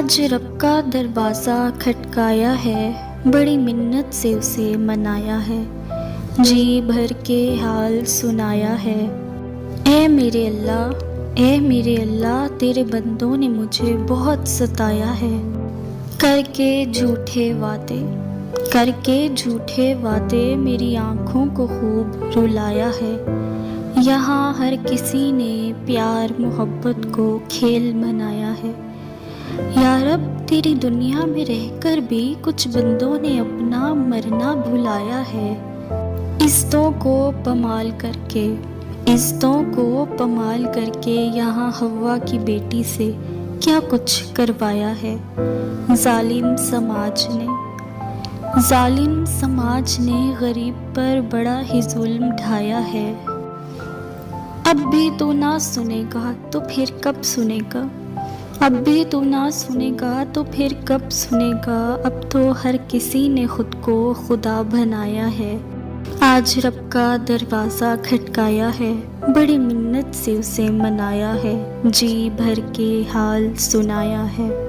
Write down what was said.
آج رب کا دروازہ کھٹکایا ہے، بڑی منت سے اسے منایا ہے، جی بھر کے حال سنایا ہے۔ اے میرے اللہ، اے میرے اللہ، تیرے بندوں نے مجھے بہت ستایا ہے، کر کے جھوٹے وعدے، کر کے جھوٹے وعدے میری آنکھوں کو خوب رلایا ہے۔ یہاں ہر کسی نے پیار محبت کو کھیل بنایا ہے۔ یا رب، تیری دنیا میں رہ کر بھی کچھ بندوں نے اپنا مرنا بھلایا ہے۔ عزتوں کو پامال کر کے، عزتوں کو پامال کر کے یہاں حوا کی بیٹی سے کیا کچھ کروایا ہے۔ ظالم سماج نے غریب پر بڑا ہی ظلم ڈھایا ہے۔ اب بھی تو نہ سنے گا تو پھر کب سنے گا، اب بھی تو نہ سنے گا تو پھر کب سنے گا، اب تو ہر کسی نے خود کو خدا بنایا ہے۔ آج رب کا دروازہ کھٹکایا ہے، بڑی منت سے اسے منایا ہے، جی بھر کے حال سنایا ہے۔